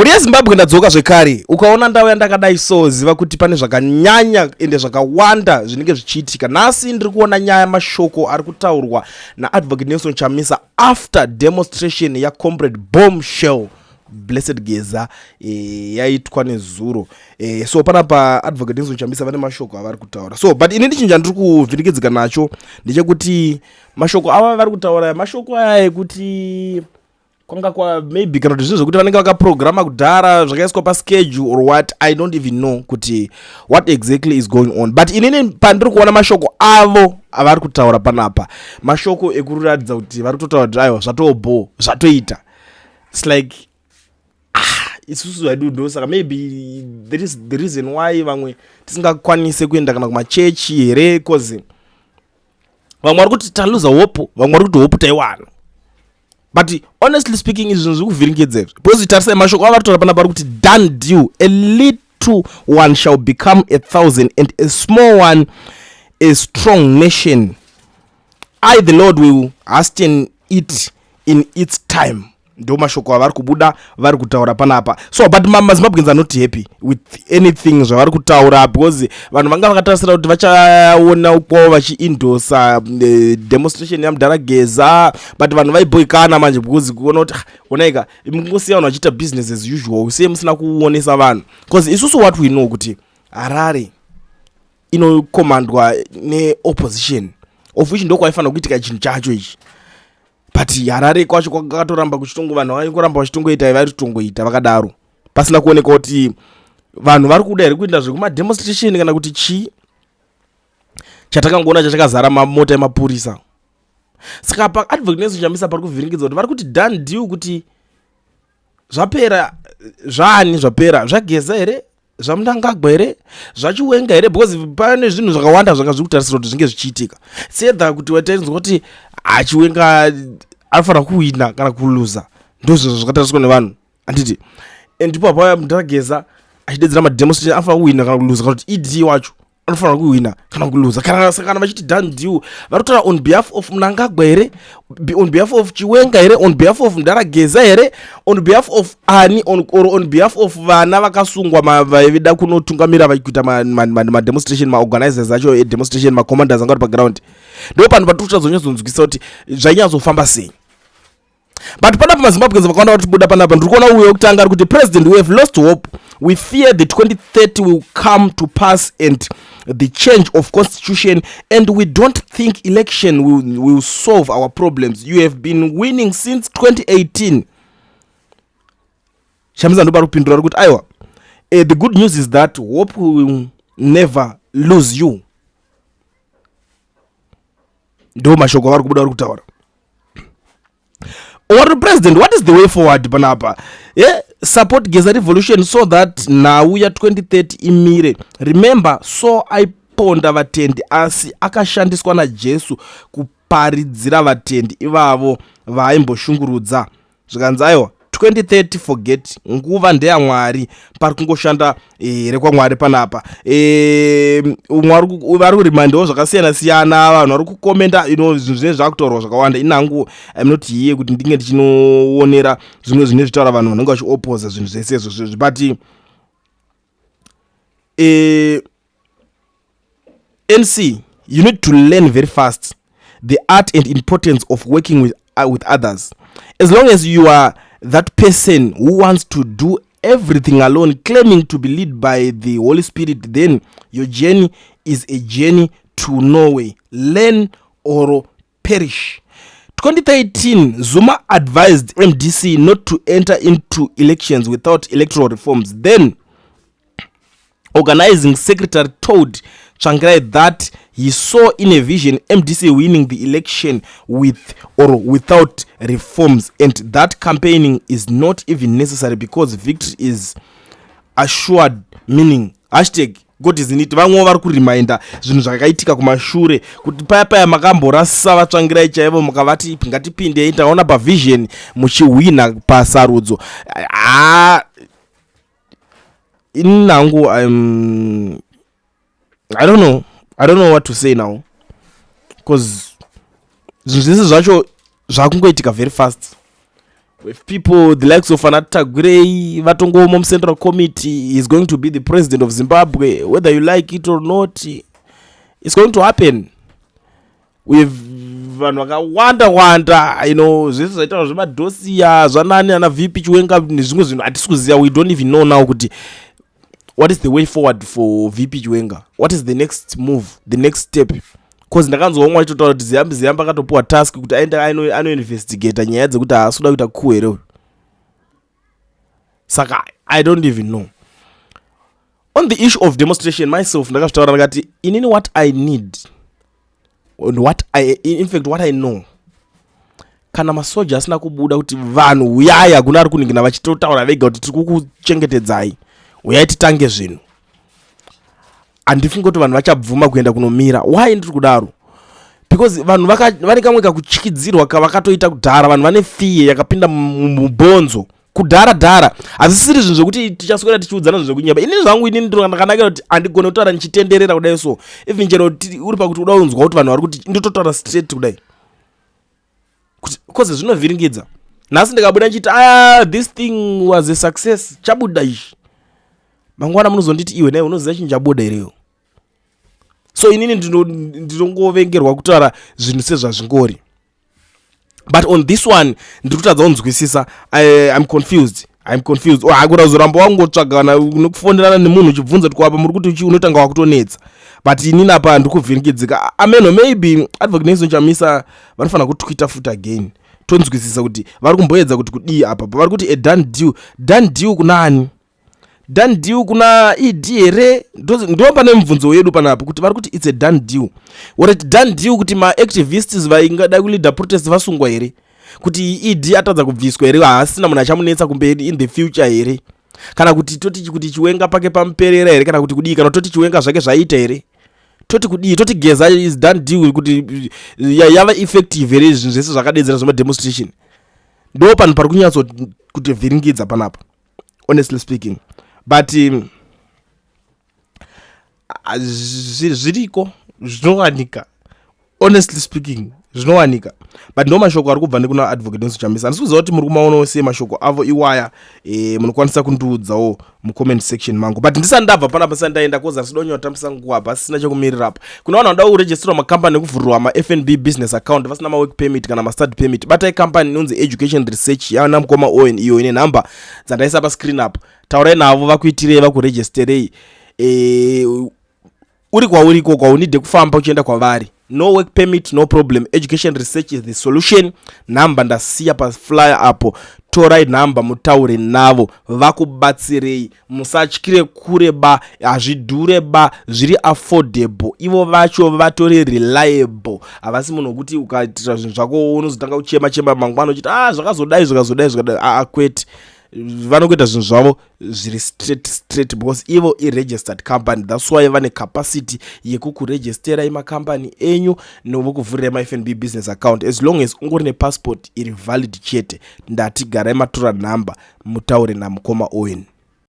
muri yeZimbabwe ndadzoka zvekare ukaona ndau yandakadai so ziva kuti pane zvakanyanya ende zvakawanda zvinenge zvichiitika. Nhasi ndiri kuona nyaya mashoko ari kutaurwa naadvocate Nelson Chamisa after demonstration yaComrade Bombshell Blessed Geza yaitwa nezuro. So panapa advocate Nelson Chamisa vane mashoko avari kutaura. So but ini ndichinja ndiri kuvhirikidzika nacho ndechekuti mashoko ava vari kutaura mashoko aya ekuti kwanga kwa maybe kana kuti zvinhu zvokuti vanenge vakaprograma kudhara zvakaiswa paschedule or what, I don't even know kuti what exactly is going on. But inini pandiri kuona mashoko avo avari kutaura panapa mashoko ekuratidza kuti vari kutotaura kuti aiwa zvatobo zvatoita. It's like isusu haidudo saka maybe that is the reason why vamwe tisingakwanise kuenda kana kumachechi here cause vamwe vari kuti taluza hope, vamwe vari kuti hope taiwana. But honestly speaking izvi zvinhu zviri kuvhiringidza because tarisai mashoko ava kutaura panapa vari kuti done deal, a little one shall become 1,000 and a small one a strong nation. I the Lord will hasten it in its time. Ndo mashoko avari kubuda vari kutaura panapa. So but maZimbabweans are not happy with anything zvavari kutaura because vanhu vanga vakatarisa kuti vachaona uko vachiindosa demonstration yamudhara Geza, but vanhu vaiboikana manje because kuona kuti onaika mungosiya vanhu vachiita business as usual usiye musina kuonesa vanhu because isusu what we know kuti Harare inokomandwa neopposition of which ndoko haifanira kuitika chinhu chacho ichi. But Harare kwacho kwakatoramba kuchitongo vanhu vaingoramba vachitongoita vari kutongoita vakadaro pasina kuoneka kuti vanhu vari kuda here kuenda zvekuma demonstration kana kuti chi chatakangoona chachakazara mamota emapurisa. Saka pa advocate Nelson Chamisa pari kuvhiringidza kuti vari kuti done deal kuti zvapera zvani zvapera zvaGeza here zvaMnangagwa here zvaChiwenga here because pane zvinhu zvakawanda zvanga zviri kutarisirwa kuti zvinge zvichiitika. Sedha kuti watainzwa kuti Chiwenga anofanira kuwina kana kuluza ndozvo zvakatariswa nevanhu anditi. Ndipo apa mudhara Geza achidedzera mademonstration anofanira kuwina kana kuluza kana kuti ED wacho anofanira kuwina kana kuluza kana vachiti done deal vari kutaura on behalf of Mnangagwa here, on behalf of Chiwenga here, on behalf of mudhara Geza here, on behalf of ani on behalf of vana vakasungwa vaida kunotungamira vachikuita mademonstration maorganizers acho edemonstration macommanders anga vari paground. Ndipo pano patiri kuchazonyazonzwisa kuti zvainyazofamba sei. But panapa maZimbabweans vakawanda vari kubuda panapa ndiri kuona uyo wekutanga ari kuti president we have lost hope, we fear the 2030 will come to pass and the change of constitution and we don't think election will solve our problems, you have been winning since 2018. Chamisa ndo pari kupindura ri kuti aiwa the good news is that hope will never lose you. Ndo mashoko vari kubuda vari kutaura. What president, what is the way forward panapa? Support Geza revolution so that now ya 2030 imire. Remember so aiponda vatendi asi akashandiswa naJesu kuparidzira vatendi ivavo vaimboshungurudza. Zvikanzi aiwa 2030 forget nguva ndeyaMwari pari kungoshanda rekwaMwari panapa. Vari kurimandawo zvakasiyana siyana vanhu vari kukomenda zvinhu zvine zvakutaurwa zvakawanda. Inangu I'm not here kuti ndinge ndichinoonera zvimwe zvine zvitaura vanhu vanenge vachioposa zvinhu zvese izvo but NC you need to learn very fast the art and importance of working with others. As long as you are that person who wants to do everything alone, claiming to be led by the Holy Spirit, then your journey is a journey to nowhere. Learn or perish. 2013, Zuma advised MDC not to enter into elections without electoral reforms. Then, organizing secretary told Tsvangirai that he saw in a vision MDC winning the election with or without reforms, and that campaigning is not even necessary because victory is assured, meaning God is in it. Vamwe vari kuriminda zvinhu zvakaitika kumashure kuti paya makamborasa vatsvangirai chaivo mukavati ngatipinde taona pavision muchiwina pasarudzo. Inangu I don't know what to say now because zvinhu zvese zvacho zvakungoitika very fast. with people the likes of Anata Gray, Vatongomo Central Committee is going to be the president of Zimbabwe, whether you like it or not. It's going to happen. With vanhu vakawanda zvese zvaitaura zvemadhosiya zvanani ana VP Chiwenga nezvimwe zvinhu hatisi kuziva. We don't even know now kuti what is the way forward for VP Chiwenga, what is the next move, the next step, because ndakanzwa achitotaura kuti ziyamba akatopuwa task kuti aende anoinvestigata nyaya dzekuti haasi kuda kuita coup here. Saka I don't even know. On the issue of demonstration myself, ndakazvitaura ndakati inini what I need and what I know, kana masoja asina kubuda kuti vanhu uyaya kuna ari kuningina vachitotaura vega kuti tiri kukuchengetedzai, uyai titange zvinhu, handifungi kuti vanhu vachabvuma kuenda kunomira. Why ndiri kudaro? Because vanhu vane kamwe kakuchikidzirwa kavakatoita kudhara. Vanhu vane fiye yakapinda mubonzo kudhara hazisiri zvinhu zvokuti tichaswera tichiudzana zvinhu zvekunyamba. Ini zvangu inini ndakanakira kuti handigone kutaura ndichitenderera kudai, so even chero uri pakuti uda unzwa kuti vanhu vari kuti nditotaura straight kudai, because zvinovhiringidza. Nhasi ndikabuda nchiti this thing was a success, chabuda ichi, mangwana munozonditi iwe naye unoziva chinhu chabuda ireyo. So inini ndinongovengerwa kutaura zvinhu sezvazvingori. But on this one ndiri kutadza kunzwisisa. I'm confused. Hakuna zoramba wangotsvaga kana nokufonderana nemunhu uchibvunza kuti kwapa muri kuti unotanga wakutonetsa. But inini apa ndiri kuvhiringidzika. Ameno maybe Demostations Chamisa vanofanira kutwita futi again, tonzwisisa kuti vari kumboedza kuti kudii apa. Vari kuti a done deal kunani? Done deal kuna ED here? Ndo pane mubvunzo yedu panapo kuti vari kuti it's a done deal. What done deal kuti ma-activists vaingada kuleader protest vasungwa here? Kuti ED atadza kubviswa here, haasina munhu achamunetsa kumberi in the future here? Kana kuti toti kuti Chiwenga pake pamuperera here? Kana kuti kudii? Kana toti Chiwenga zvake zvaita here? Toti kudii? Toti Geza is done deal kuti yava effective here zvinhu zvese zvakadedzera zvemademonstration? Ndo panhu pari kunyatso kuti vhiringidza panapa, honestly speaking. But zviriko zvinowanika, honestly speaking zvinowanika. But ndo mashoko ari kubva nekuna Demostations Chamisa. Handisi kuziva kuti muri kumaonawo sei mashoko avo iwaya. Munokwanisa kundiudzawo mucomment section mangu. But ndisati ndabva panapa sati ndaenda koza sidonyo tambisa nguwa pasina chekumirira apa. Kuna vanhu vanoda kuregisterwa makambani nekuvhurwa ma-FNB business account vasina ma-work permit kana ma-study permit. Batai company inonzi Education Research yana mukoma Owen iyo ine namba dzandaisa pa screen up. Taurai navo vakuitirei vakuregisterei. Uri kwauriko kwaunide kufamba uchienda kwavari. No work permit, no problem. Education Research is the solution. Namba ndasiya pa flyer apo. Torai namba mutaure navo vakubatsirei. Musatyire kure ba, hazvidhure ba, zviri affordable. Ivo vacho vatori reliable. Havasi munhu kuti ukaitira zvinhu zvako unozotanga uchema mangwana uchiti zvakazodai kwete. Vanokuita zvinhu zvavo zviri straight because ivo i-registered company. That's why vane capacity yekukuregistera imakambani enyu novokuvhurira ma-FNB business account. As long as ungori nepassport iri valid chete, ndati garai matora namba mutaure namukoma Owen.